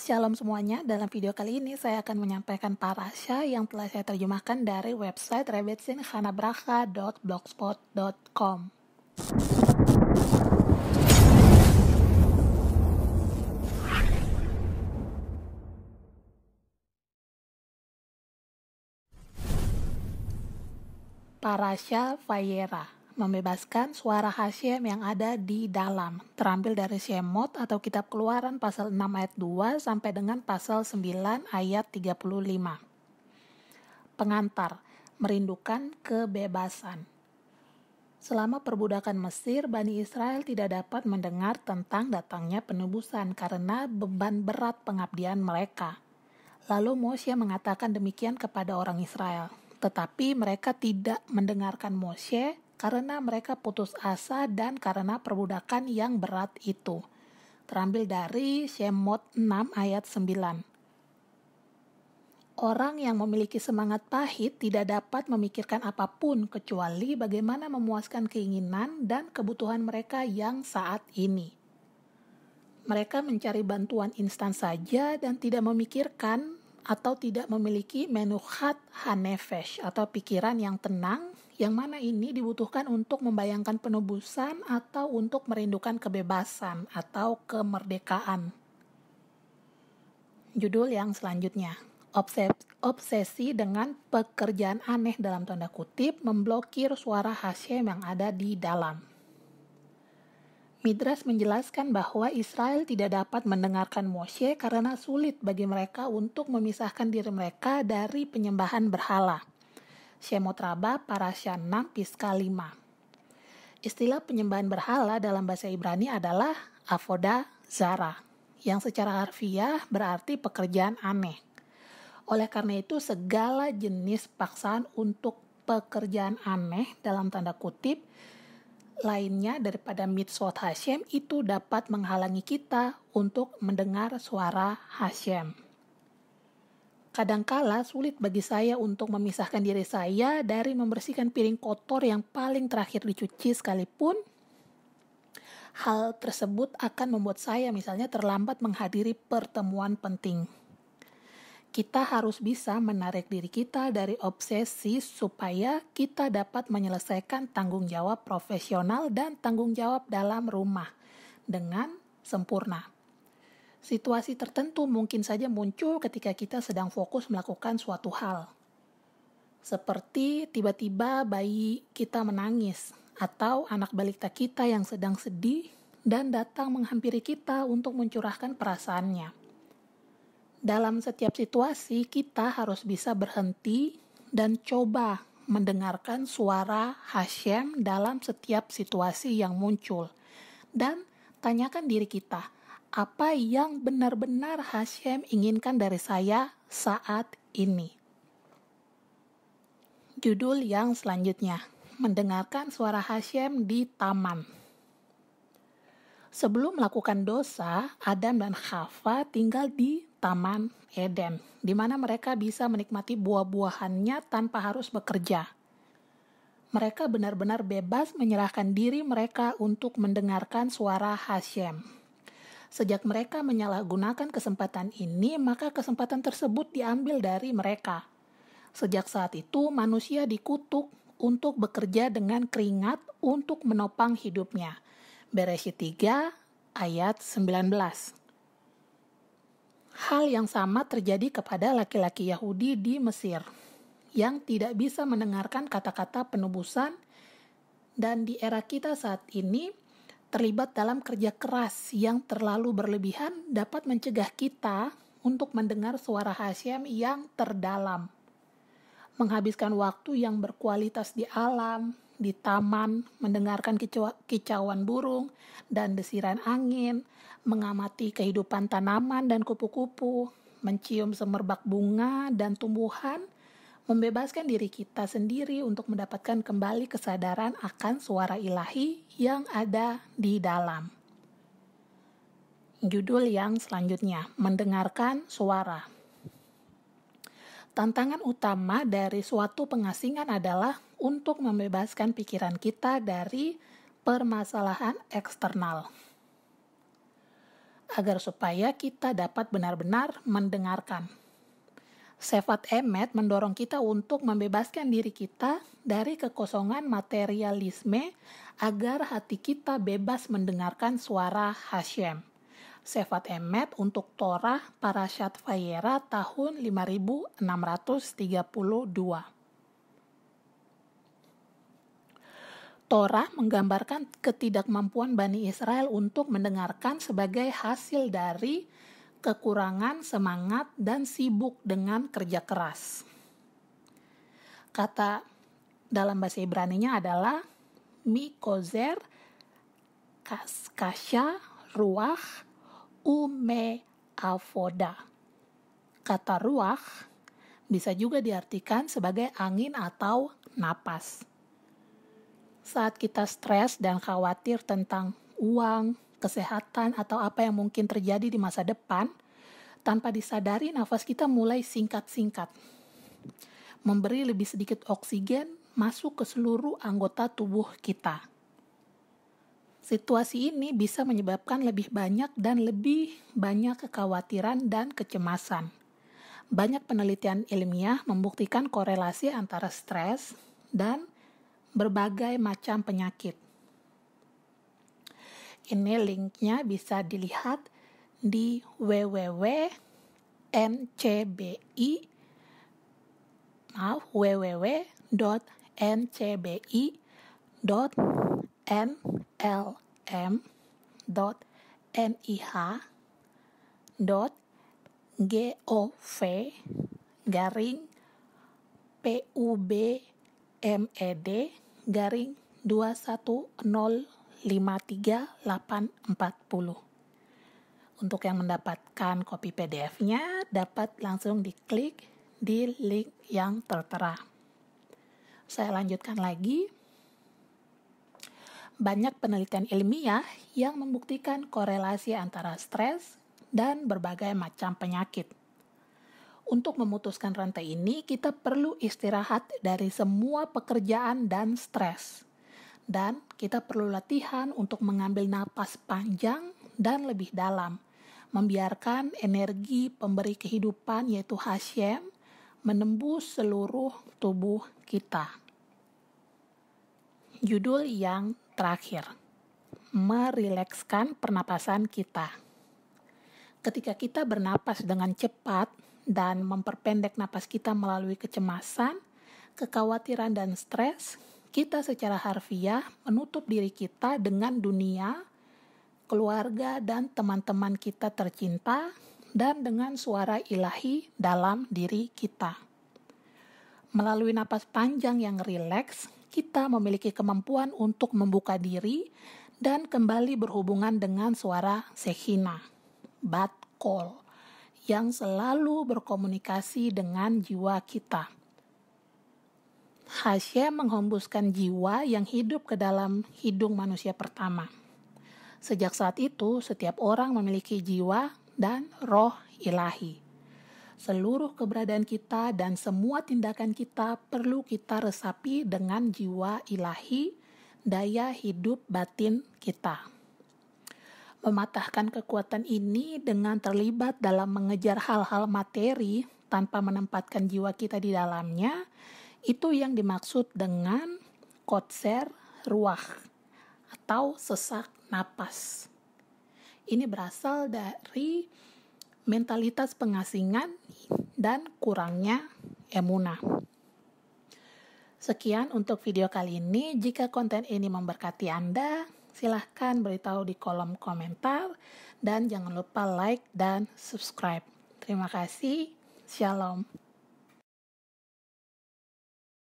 Shalom semuanya, dalam video kali ini saya akan menyampaikan parasha yang telah saya terjemahkan dari website rebetsinchanabracha.blogspot.com. Parasha Vayera, membebaskan suara Hashem yang ada di dalam, terambil dari Shemot atau Kitab Keluaran pasal 6 ayat 2 sampai dengan pasal 9 ayat 35. Pengantar, merindukan kebebasan. Selama perbudakan Mesir, Bani Israel tidak dapat mendengar tentang datangnya penebusan karena beban berat pengabdian mereka. Lalu Moshe mengatakan demikian kepada orang Israel. Tetapi mereka tidak mendengarkan Moshe karena mereka putus asa dan karena perbudakan yang berat itu. Terambil dari Shemot 6 ayat 9. Orang yang memiliki semangat pahit tidak dapat memikirkan apapun kecuali bagaimana memuaskan keinginan dan kebutuhan mereka yang saat ini. Mereka mencari bantuan instan saja dan tidak memikirkan atau tidak memiliki menuhat hanefesh atau pikiran yang tenang, yang mana ini dibutuhkan untuk membayangkan penebusan atau untuk merindukan kebebasan atau kemerdekaan. Judul yang selanjutnya, obsesi dengan pekerjaan aneh dalam tanda kutip memblokir suara Hashem yang ada di dalam. Midrash menjelaskan bahwa Israel tidak dapat mendengarkan Moshe karena sulit bagi mereka untuk memisahkan diri mereka dari penyembahan berhala. Shemot Rabbah Parasha 6 Piska 5. Istilah penyembahan berhala dalam bahasa Ibrani adalah avodah zarah, yang secara harfiah berarti pekerjaan aneh. Oleh karena itu, segala jenis paksaan untuk pekerjaan aneh dalam tanda kutip lainnya daripada mitzvot Hashem itu dapat menghalangi kita untuk mendengar suara Hashem. Kadangkala sulit bagi saya untuk memisahkan diri saya dari membersihkan piring kotor yang paling terakhir dicuci sekalipun. Hal tersebut akan membuat saya misalnya terlambat menghadiri pertemuan penting. Kita harus bisa menarik diri kita dari obsesi supaya kita dapat menyelesaikan tanggung jawab profesional dan tanggung jawab dalam rumah dengan sempurna. Situasi tertentu mungkin saja muncul ketika kita sedang fokus melakukan suatu hal. Seperti tiba-tiba bayi kita menangis atau anak balita kita yang sedang sedih dan datang menghampiri kita untuk mencurahkan perasaannya. Dalam setiap situasi, kita harus bisa berhenti dan coba mendengarkan suara Hashem dalam setiap situasi yang muncul. Dan tanyakan diri kita, apa yang benar-benar Hashem inginkan dari saya saat ini? Judul yang selanjutnya, mendengarkan suara Hashem di taman. Sebelum melakukan dosa, Adam dan Hawa tinggal di Taman Eden, di mana mereka bisa menikmati buah-buahannya tanpa harus bekerja. Mereka benar-benar bebas menyerahkan diri mereka untuk mendengarkan suara Hashem. Sejak mereka menyalahgunakan kesempatan ini, maka kesempatan tersebut diambil dari mereka. Sejak saat itu, manusia dikutuk untuk bekerja dengan keringat untuk menopang hidupnya. Bereshit 3 ayat 19. Hal yang sama terjadi kepada laki-laki Yahudi di Mesir yang tidak bisa mendengarkan kata-kata penebusan dan di era kita saat ini terlibat dalam kerja keras yang terlalu berlebihan dapat mencegah kita untuk mendengar suara Hashem yang terdalam. Menghabiskan waktu yang berkualitas di alam, di taman, mendengarkan kicauan burung dan desiran angin, mengamati kehidupan tanaman dan kupu-kupu, mencium semerbak bunga dan tumbuhan, membebaskan diri kita sendiri untuk mendapatkan kembali kesadaran akan suara ilahi yang ada di dalam. Judul yang selanjutnya, mendengarkan suara. Tantangan utama dari suatu pengasingan adalah untuk membebaskan pikiran kita dari permasalahan eksternal. agar supaya kita dapat benar-benar mendengarkan. Sefat Emet mendorong kita untuk membebaskan diri kita dari kekosongan materialisme agar hati kita bebas mendengarkan suara Hashem. Sefat Emet untuk Torah Parashat Vayera tahun 5632. Torah menggambarkan ketidakmampuan Bani Israel untuk mendengarkan sebagai hasil dari kekurangan semangat dan sibuk dengan kerja keras. Kata dalam bahasa Ibraninya adalah mikozer, kasya, ruach, ume avoda. Kata ruach bisa juga diartikan sebagai angin atau napas. Saat kita stres dan khawatir tentang uang, kesehatan, atau apa yang mungkin terjadi di masa depan, tanpa disadari nafas kita mulai singkat-singkat, memberi lebih sedikit oksigen masuk ke seluruh anggota tubuh kita. Situasi ini bisa menyebabkan lebih banyak kekhawatiran dan kecemasan. Banyak penelitian ilmiah membuktikan korelasi antara stres dan berbagai macam penyakit. Ini linknya bisa dilihat di www.ncbi.nlm.ih/gopmed/21053840. Untuk yang mendapatkan kopi PDF-nya dapat langsung diklik di link yang tertera. Saya lanjutkan lagi. Banyak penelitian ilmiah yang membuktikan korelasi antara stres dan berbagai macam penyakit. Untuk memutuskan rantai ini, kita perlu istirahat dari semua pekerjaan dan stres. Dan kita perlu latihan untuk mengambil napas panjang dan lebih dalam, membiarkan energi pemberi kehidupan yaitu Hashem menembus seluruh tubuh kita. Judul yang terakhir, merilekskan pernapasan kita. Ketika kita bernapas dengan cepat dan memperpendek napas kita melalui kecemasan, kekhawatiran dan stres, kita secara harfiah menutup diri kita dengan dunia, keluarga, dan teman-teman kita tercinta, dan dengan suara ilahi dalam diri kita. Melalui napas panjang yang rileks, kita memiliki kemampuan untuk membuka diri dan kembali berhubungan dengan suara Shekhinah, Bat Kol, yang selalu berkomunikasi dengan jiwa kita. Hashem menghembuskan jiwa yang hidup ke dalam hidung manusia pertama. Sejak saat itu, setiap orang memiliki jiwa dan roh ilahi. Seluruh keberadaan kita dan semua tindakan kita perlu kita resapi dengan jiwa ilahi, daya hidup batin kita. Mematahkan kekuatan ini dengan terlibat dalam mengejar hal-hal materi tanpa menempatkan jiwa kita di dalamnya, itu yang dimaksud dengan kotser ruach atau sesak napas. Ini berasal dari mentalitas pengasingan dan kurangnya emunah. Sekian untuk video kali ini. Jika konten ini memberkati Anda, silahkan beritahu di kolom komentar dan jangan lupa like dan subscribe. Terima kasih. Shalom.